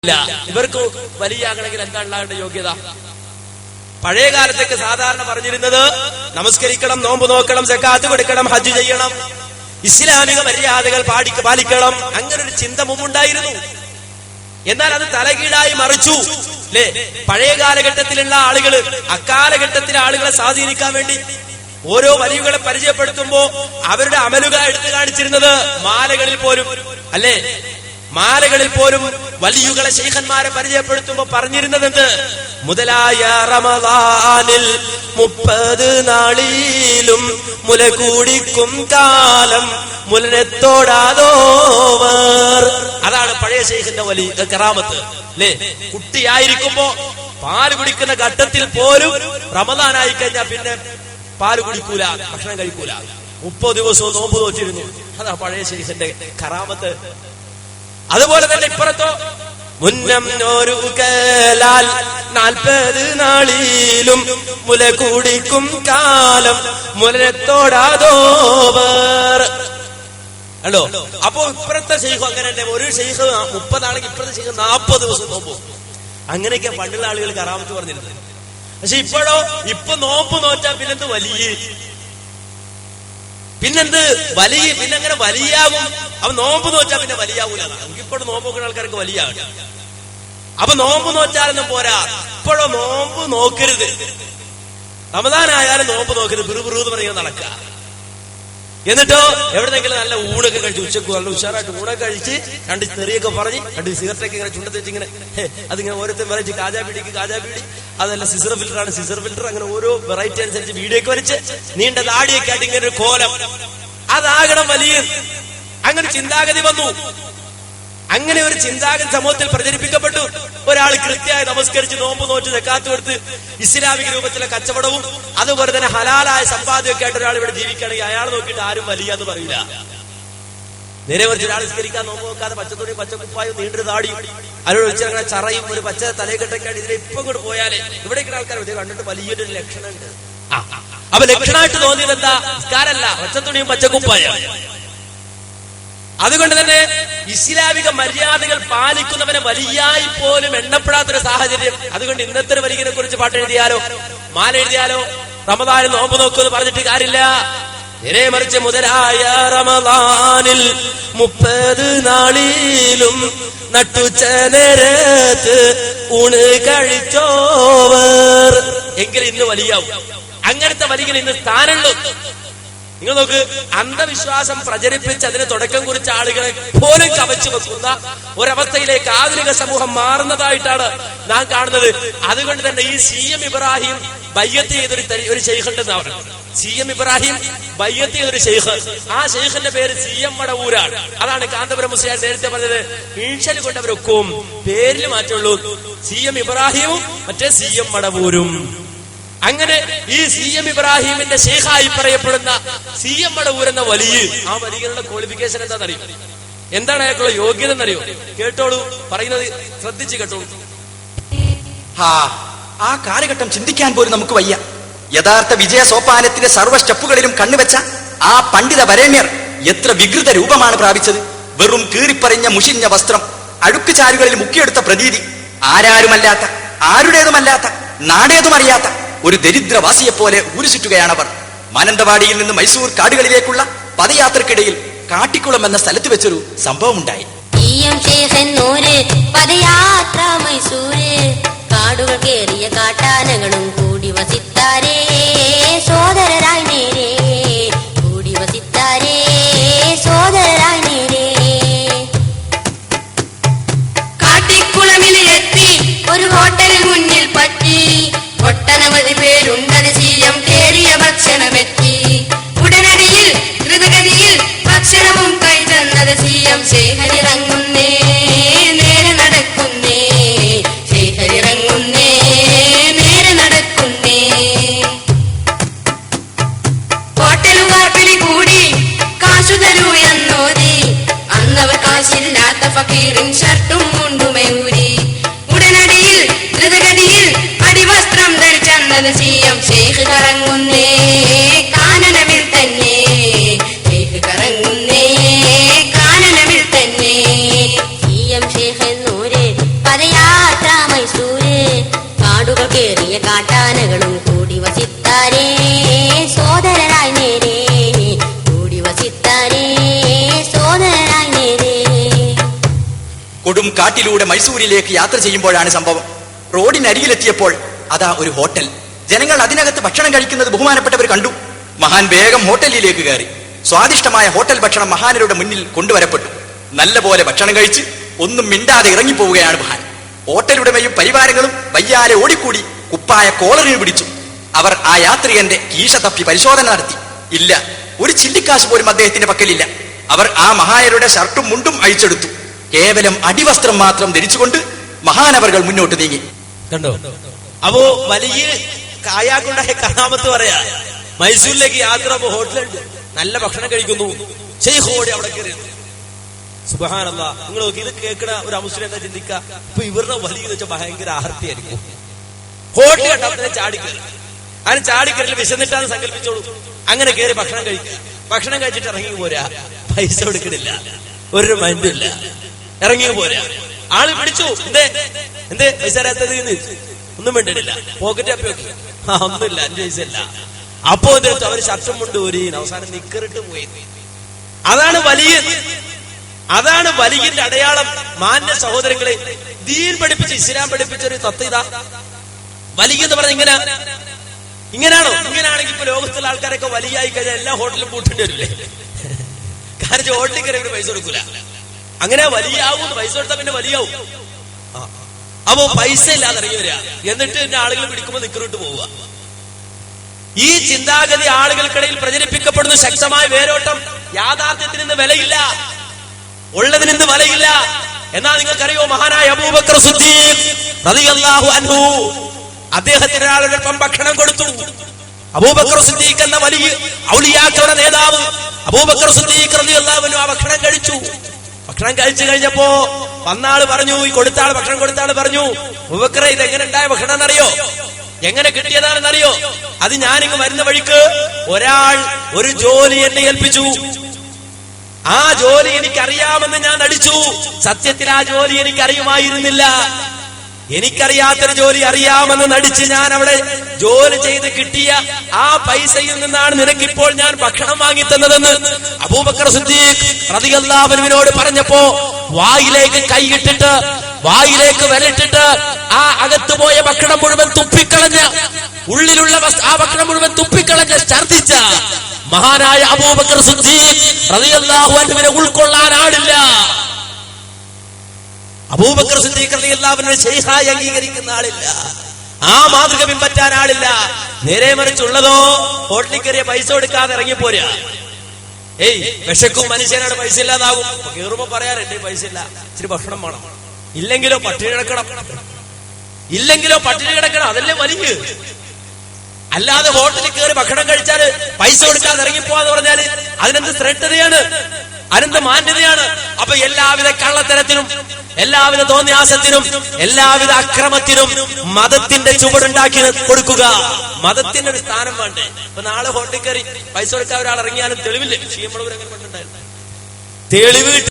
ഇവർക്ക് വലിയാകണമെങ്കിൽ എന്താ ഉണ്ടാകേണ്ട യോഗ്യത? പഴയ കാലത്തൊക്കെ സാധാരണ പറഞ്ഞിരുന്നത് നമസ്കരിക്കണം, നോമ്പ് നോക്കണം, സക്കാത്ത് കൊടുക്കണം, ഹജ്ജ് ചെയ്യണം, ഇസ്ലാമിക മര്യാദകൾ പാലിക്കണം, അങ്ങനെ ഒരു ചിന്ത മുമ്പുണ്ടായിരുന്നു. എന്നാൽ അത് തലകീഴായി മറിച്ചു അല്ലേ? പഴയ കാലഘട്ടത്തിലുള്ള ആളുകള് അക്കാലഘട്ടത്തിലെ ആളുകളെ സ്വാധീനിക്കാൻ വേണ്ടി ഓരോ വലിയുകളെ പരിചയപ്പെടുത്തുമ്പോ അവരുടെ അമലുകൾ എടുത്തു കാണിച്ചിരുന്നത് മാലകളിൽ പോലും അല്ലേ? മാലകളിൽ പോലും വലിയുകളെ ശൈഖന്മാരെ പരിചയപ്പെടുത്തുമ്പോ പറഞ്ഞിരുന്നത് എന്ത്? മുതലായ റമദാനിൽ 30 നാളിലും മുല കൂടിക്കും കാലം മുലനെത്തോടാതോവർ. അതാണ് പഴയ ശൈഖിന്റെ വലിയ കറാമത്ത് അല്ലേ? കുട്ടിയായിരിക്കുമ്പോ പാല് കുടിക്കുന്ന ഘട്ടത്തിൽ പോലും റമദാനായി കഴിഞ്ഞാൽ പിന്നെ പാല് കുടിക്കൂല, ഭക്ഷണം കഴിക്കൂല, 30 ദിവസവും നോമ്പ് നോറ്റിരുന്നു. അതാ പഴയ ശൈഖിന്റെ കറാമത്ത്. അതുപോലെ തന്നെ ഇപ്പുറത്തോ മുന്നം ഒരു കേലാൽ 40 നാളിലും മുല കൂടിക്കും കാലം മുലനെത്തോടാതോവർ. അല്ലോ, അപ്പോ ഇപ്പുറത്തെ ശൈഖ് അങ്ങനെ തന്നെ. ഒരു ശൈഖ് 30 ആണെങ്കിൽ ഇപ്പുറത്തെ ശൈഖ് 40 ദിവസം നോമ്പ്. അങ്ങനെയൊക്കെ പണ്ടുള്ള ആളുകൾ കറാമത്ത് പറഞ്ഞിരുന്നത്. പക്ഷെ ഇപ്പോഴോ, ഇപ്പൊ നോമ്പ് നോറ്റാ പിന്നെന്ത് വലിയ, പിന്നെന്ത് വലിയ, പിന്നെ അങ്ങനെ വലിയാകും. അപ്പൊ നോമ്പ് നോറ്റാ പിന്നെ വലിയാവൂല. നമുക്കിപ്പോഴും നോമ്പ് നോക്കുന്ന ആൾക്കാർക്ക് വലിയാകട്ടെ. അപ്പൊ നോമ്പ് നോറ്റാലൊന്നും പോരാ, ഇപ്പോഴോ നോമ്പ് നോക്കരുത്. റമദാനായാലും നോമ്പ് നോക്കരുത്, ബിറുബിറൂന്ന് പറയുന്നത് നടക്കുക. എന്നിട്ടോ എവിടെന്നെങ്കിലും നല്ല ഊണൊക്കെ കഴിച്ച്, ഉച്ചക്ക് നല്ല ഉഷാറായിട്ട് ഊണൊക്കെ കഴിച്ച് 2 തെറിയൊക്കെ പറഞ്ഞ് 2 സിഗരറ്റൊക്കെ ഇങ്ങനെ ചുണ്ടത്ത് വെച്ച് ഇങ്ങനെ അതിങ്ങനെ ഓരോരുത്തർ വെറൈറ്റി, കാജാപീടിക്ക് കാജാപീടി, അതല്ല സിസർ ഫിൽറ്റർ ആണ് സിസർ ഫിൽറ്റർ, അങ്ങനെ ഓരോ വെറൈറ്റി അനുസരിച്ച് വീഡിയോ ഒക്കെ വരച്ച് നീണ്ട താടിയൊക്കെ ആയിട്ട് ഇങ്ങനെ ഒരു കോലം. അതാകണം വലിയ. അങ്ങനെ ചിന്താഗതി വന്നു. അങ്ങനെ ഒരു ചിന്താഗതി സമൂഹത്തിൽ പ്രചരിപ്പിക്കപ്പെട്ടു. ഒരാൾ കൃത്യമായി നമസ്കരിച്ച് നോമ്പ് നോറ്റ് സക്കാത്ത് കൊടുത്ത് ഇസ്ലാമിക രൂപത്തിലെ കച്ചവടവും അതുപോലെ തന്നെ ഹലാലായ സമ്പാദ്യമൊക്കെ ആയിട്ട് ഒരാൾ ഇവിടെ ജീവിക്കുകയാണെങ്കിൽ അയാൾ നോക്കിയിട്ട് ആരും വലിയ എന്ന് പറയില്ല. നേരെ മറിച്ച് ഒരാൾ നിസ്കരിക്കാൻ നോമ്പ് നോക്കാതെ പച്ചത്തുണിയും പച്ചക്കുപ്പായും നീണ്ടൊരു താടിയും അതിനോട് വെച്ച് അങ്ങനെ ചറയും ഒരു പച്ച തലയെക്കെട്ടൊക്കെയാണ് ഇതിനെ ഇപ്പം കൊണ്ട് പോയാലേ ഇവിടേക്കുള്ള ആൾക്കാർ കണ്ടിട്ട് വലിയൊരു ലക്ഷണമുണ്ട്. അപ്പൊ ലക്ഷണമായിട്ട് തോന്നിയത് എന്താ? നിസ്കാരമല്ല, പച്ചത്തുണിയും പച്ചക്കുപ്പായും. അതുകൊണ്ട് തന്നെ ഇസ്ലാമിക മര്യാദകൾ പാലിക്കുന്നവനെ വലിയായി പോലും എണ്ണപ്പെടാത്തൊരു സാഹചര്യം. അതുകൊണ്ട് ഇന്നത്തെ ഒരു വലിയനെ കുറിച്ച് പാട്ട് എഴുതിയാലോ, മാല എഴുതിയാലോ, റമദാനിൽ നോമ്പ് നോക്കുമെന്ന് പറഞ്ഞിട്ട് കാര്യമില്ല. നേരെ മറിച്ച് മുതലായ റമദാനിൽ 30 നാളിലും നട്ടുച്ച നേരത്ത് ഊണ് കഴിച്ചോവർ എങ്കിൽ ഇന്ന് വലിയാവും. അങ്ങനത്തെ വലിയ ഇന്ന് സ്ഥാനമുള്ളൂ. നിങ്ങൾ നോക്ക്, അന്ധവിശ്വാസം പ്രചരിപ്പിച്ച് അതിന് തുടക്കം കുറിച്ച ആളുകളെ പോലും കവച്ചു വെക്കുന്ന ഒരവസ്ഥയിലേക്ക് ആധുനിക സമൂഹം മാറുന്നതായിട്ടാണ് നാം കാണുന്നത്. അതുകൊണ്ട് തന്നെ ഈ CM ഇബ്രാഹിം ബയ്യത്ത് ചെയ്തൊരു ശൈഖുണ്ടെന്ന് പറഞ്ഞു. CM ഇബ്രാഹിം ബയ്യത്ത് ചെയ്തൊരു ശൈഖ്. ആ ശൈഖിന്റെ പേര് CM മടവൂരാണ്. അതാണ് കാന്തപുരം മുസ്ലിയാർ നേരത്തെ പറഞ്ഞത്. ഈഴ്ചൽ കൊണ്ടവരൊക്കും പേരിൽ മാറ്റുള്ളൂ. CM ഇബ്രാഹിമും മറ്റേ CM മടവൂരും. അങ്ങനെ ഈ CM ഇബ്രാഹിമിന്റെ ശൈഖായി പറയപ്പെടുന്ന CM മടവൂർ എന്ന വലിയ, ആ വലിയകളുടെ ക്വാളിഫിക്കേഷൻ എന്താണെന്നറിയോ? എന്താണ് അയാൾക്കുള്ള യോഗ്യത എന്നറിയോ? കേട്ടോളൂ, പറയുന്നത് ശ്രദ്ധിച്ച് കേട്ടോളൂ. ആ കാലഘട്ടം ചിന്തിക്കാൻ പോലും നമുക്ക് വയ്യ. യഥാർത്ഥ വിജയ സോപാനത്തിന്റെ സർവ്വ സ്റ്റെപ്പുകളിലും കണ്ണുവെച്ച ആ പണ്ഡിത വരേണ്യർ എത്ര വികൃത രൂപമാണ് പ്രാപിച്ചത്. വെറും കീറിപ്പറിഞ്ഞ മുഷിഞ്ഞ വസ്ത്രം, അഴുക്കുചാലുകളിൽ മുക്കിയെടുത്ത പ്രതീതി, ആരാരുമല്ലാത്ത, ആരുടേതുമല്ലാത്ത, നാടേതുമറിയാത്ത ഒരു ദരിദ്രവാസിയെ പോലെ ഊരുചുറ്റുകയാണവർ. മാനന്തവാടിയിൽ നിന്ന് മൈസൂർ കാടുകളിലേക്കുള്ള പദയാത്രക്കിടയിൽ കാട്ടിക്കുളം എന്ന സ്ഥലത്ത് വെച്ചൊരു സംഭവമുണ്ടായി. പദയാത്ര മൈസൂര്, കാടുകൾ കേറിയ കാട്ടാനകളും കൂടി വസിത്താരേ സോദരരായി നേരേ, കൂടി വസിത്താരേ സോദരരായി നേരേ. കാട്ടിക്കുളമിലെത്തി ഒരു ഹോട്ടലിൽ മുന്നിൽ പറ്റി, ഒട്ടനവധി പേരുണ്ടത് CM തേടിയ ഭക്ഷണമെത്തി. ഉടനടിയിൽ ദ്രുതഗതിയിൽ ഭക്ഷണവും കൈതന്നത് CM ശേഖരിറങ്ങുന്നേ, നേരെ നടക്കുന്നേ, ശേഖരിറങ്ങുന്നേ, നേരെ നടക്കുന്നേ. ഹോട്ടലുകാർ പിടികൂടി കാശു തരൂ എന്നോതി, അന്നവർ കാശില്ലാത്ത ഫക്കീറിൻ ഷർട്ടും മുണ്ടുമയൂരി. ഉടനടിയിൽ ദ്രുതഗതിയിൽ അടിവസ്ത്രം ധരിച്ചെന്നത് CM കാടുകൾ കേറിയ കാട്ടാനകളും കൂടി വസിത്താരേ സോദരരായി നേരെ കൂടി വസിത്താരേ സോദരരായി നേരെ. കൊടും കാട്ടിലൂടെ മൈസൂരിലേക്ക് യാത്ര ചെയ്യുമ്പോഴാണ് സംഭവം. റോഡിനരികിലെത്തിയപ്പോൾ അതാ ഒരു ഹോട്ടൽ. ജനങ്ങൾ അതിനകത്ത് ഭക്ഷണം കഴിക്കുന്നത് ബഹുമാനപ്പെട്ടവർ കണ്ടു. മഹാൻ വേഗം ഹോട്ടലിലേക്ക് കയറി. സ്വാദിഷ്ടമായ ഹോട്ടൽ ഭക്ഷണം മഹാനരുടെ മുന്നിൽ കൊണ്ടുവരപ്പെട്ടു. നല്ലപോലെ ഭക്ഷണം കഴിച്ച് ഒന്നും മിണ്ടാതെ ഇറങ്ങിപ്പോവുകയാണ് മഹാൻ. ഹോട്ടലുടമയും പരിവാരങ്ങളും വയ്യാലെ ഓടിക്കൂടി കുപ്പായ കോളറിന് പിടിച്ചു. അവർ ആ യാത്രികന്റെ കീശ തപ്പി പരിശോധന നടത്തി. ഇല്ല, ഒരു ചില്ലിക്കാശ് പോലും അദ്ദേഹത്തിന്റെ പക്കലില്ല. അവർ ആ മഹാനരുടെ ഷർട്ടും മുണ്ടും അഴിച്ചെടുത്തു. കേവലം അടിവസ്ത്രം മാത്രം ധരിച്ചുകൊണ്ട് മഹാനവറുകൾ മുന്നോട്ട് നീങ്ങി. കണ്ടോ? അപ്പോ വലിയ കായാക്കുണ്ടായ കറാമത്ത് പറയാ. മൈസൂരിലേക്ക് യാത്ര ഹോട്ടലുണ്ട്, നല്ല ഭക്ഷണം കഴിക്കുന്നു. ഷെയ്ഖോടി അവിടെ കയറി. സുബ്ഹാനല്ലാഹ്, നിങ്ങൾ നോക്കി ഇത് കേൾക്കണ ഒരു മുസ്ലിം എന്താ ചിന്തിക്കുക? ഇപ്പൊ ഇവരുടെ വലിയ വെച്ചാൽ ഭയങ്കര ആർത്തിയായിരിക്കും. ഹോട്ടൽ കണ്ടപ്പോ ചാടിക്കയറി. അതിന് ചാടിക്കയറി വിശന്നിട്ടാന്ന് സങ്കല്പിച്ചോളൂ. അങ്ങനെ കയറി ഭക്ഷണം കഴിക്കുക. ഭക്ഷണം കഴിച്ചിട്ട് ഇറങ്ങി പോരാ, പൈസ കൊടുക്കണില്ല, ഒരു മൈൻഡില്ല, ഇറങ്ങി പോരാ. ആള് പിടിച്ചു. എന്തേ പൈസ തരാത്തത്? ഒന്നും വേണ്ടില്ല. പോക്കറ്റ് അപ്പി നോക്കി, ഒന്നുമില്ല, 5 പൈസ ഇല്ല. അപ്പോ എന്തെടുത്തു? അവര് ഷർട്ടും കൊണ്ട് ഒരു അവസാനം നിക്കറിട്ട് പോയി. അതാണ് വലിയ, അതാണ് വലിയന്റെ അടയാളം. മാന്യ സഹോദരങ്ങളെ, ദീൻ പഠിപ്പിച്ച് ഇസ്ലാം പഠിപ്പിച്ച ഒരു തത്വ ഇതാ. വലിയ എന്ന് പറഞ്ഞ ഇങ്ങനാണോ? ഇങ്ങനാണെങ്കിൽ ഇപ്പൊ ലോകത്തുള്ള ആൾക്കാരൊക്കെ വലിയായി കഴിഞ്ഞാൽ എല്ലാ ഹോട്ടലും പൂട്ടേണ്ടി വരില്ലേ? കാരണം ഹോട്ടലിൽ കയറി പൈസ കൊടുക്കൂല. അങ്ങനെ വലിയാവും. പൈസ കൊടുത്താൽ പിന്നെ വലിയാവും. അപ്പോ പൈസ ഇല്ലാതെ ഇറങ്ങി വരിക, എന്നിട്ട് എന്റെ ആളുകൾ പിടിക്കുമ്പോൾ നിക്കറിട്ട് പോവുക. ഈ ചിന്താഗതി ആളുകൾക്കിടയിൽ പ്രചരിപ്പിക്കപ്പെടുന്ന ശക്തമായ വേരോട്ടം. യാഥാർത്ഥ്യത്തിന് ഇന്ന് വിലയില്ല, ഉള്ളതിന് ഇന്ന് വിലയില്ല. എന്നാൽ നിങ്ങൾക്കറിയോ, മഹാനായ അബൂബക്കർ സിദ്ദീഖ് റളിയല്ലാഹു അൻഹു അദ്ദേഹത്തിന് ഒരാളോടൊപ്പം ഭക്ഷണം കൊടുത്തു. അബൂബക്കർ സിദ്ദീഖ് എന്ന വലിയ ഔലിയാക്കളുടെ നേതാവ് അബൂബക്കർ സിദ്ദീഖ് റളിയല്ലാഹു അൻഹു ആ ഭക്ഷണം കഴിച്ചു. ഭക്ഷണം കഴിച്ചു കഴിഞ്ഞപ്പോ വന്നാള് പറഞ്ഞു, ഈ കൊടുത്താള് ഭക്ഷണം കൊടുത്താള് പറഞ്ഞു, അബൂബക്കറെ, ഇത് എങ്ങനെ ഉണ്ടായ ഭക്ഷണം എന്നറിയോ? എങ്ങനെ കിട്ടിയതാണെന്നറിയോ? അത് ഞാനിങ്ങ് വരുന്ന വഴിക്ക് ഒരാൾ ഒരു ജോലി എന്നെ ഏൽപ്പിച്ചു. ആ ജോലി എനിക്കറിയാമെന്ന് ഞാൻ നടിച്ചു. സത്യത്തിൽ ആ ജോലി എനിക്കറിയുമായിരുന്നില്ല. എനിക്കറിയാത്തൊരു ജോലി അറിയാമെന്ന് നടിച്ച് ഞാൻ അവിടെ ജോലി ചെയ്ത് കിട്ടിയ ആ പൈസയിൽ നിന്നാണ് നിനക്കിപ്പോൾ ഞാൻ ഭക്ഷണം വാങ്ങിത്തന്നതെന്ന് അബൂബക്കർ സിദ്ദീഖ് റളിയല്ലാഹു അൻഹുവിനോട് പറഞ്ഞപ്പോ വായിലേക്ക് കൈയിട്ടിട്ട്, വായിലേക്ക് വിരലിട്ടിട്ട് ആ അകത്ത് പോയ ഭക്ഷണം മുഴുവൻ തുപ്പിക്കളഞ്ഞ്, ഉള്ളിലുള്ള ആ ഭക്ഷണം മുഴുവൻ തുപ്പിക്കളഞ്ഞ് ഛർദിച്ച മഹാനായ അബൂബക്കർ സിദ്ദീഖ് റളിയല്ലാഹു അൻഹുവിനെ ഉൾക്കൊള്ളാൻ ആളില്ല. അബൂബക്കർ സിദ്ദീഖ് റളിയല്ലാഹു അൻഹുവിനെ ശൈഖായി അംഗീകരിക്കുന്ന ആളില്ല. ആ മാതൃക പിൻപറ്റാൻ ആളില്ല. നേരെ മറിച്ചുള്ളതോ ഹോട്ടലിൽ കയറിയ പൈസ കൊടുക്കാതെ ഇറങ്ങിപ്പോരാ. വിശക്കും മനുഷ്യനാണ്, പൈസ ഇല്ലാതാകും. കയറുമ്പോ പറയാറുണ്ട് പൈസ ഇല്ല, ഇച്ചിരി ഭക്ഷണം വേണം, ഇല്ലെങ്കിലോ പട്ടിണി കിടക്കണം, ഇല്ലെങ്കിലോ പട്ടിണി കിടക്കണം. അതല്ലേ വലിയ. അല്ലാതെ ഹോട്ടലിൽ കയറി ഭക്ഷണം കഴിച്ചാല് പൈസ കൊടുക്കാതെ ഇറങ്ങിപ്പോവാന്ന് പറഞ്ഞാല് അതിനെന്ത് ശ്രദ്ധയാണ്, അതിനെന്ത് മാന്യതയാണ്? അപ്പൊ എല്ലാവിധ കള്ളത്തരത്തിനും, എല്ലാവിധ തോന്നിയാസത്തിനും, എല്ലാവിധ അക്രമത്തിനും മതത്തിന്റെ ചുവടുണ്ടാക്കി കൊടുക്കുക. മതത്തിന്റെ ഒരു സ്ഥാനം വേണ്ടേ? ഇപ്പൊ നാളെ ഹോട്ടലിൽ കയറി പൈസ കൊടുക്കാൻ ഒരാൾ ഇറങ്ങിയാലും തെളിവില്ലേ? ക്ഷീമളൂർ അങ്ങനെ പണ്ടുണ്ടായിരുന്നു. തെളിവ്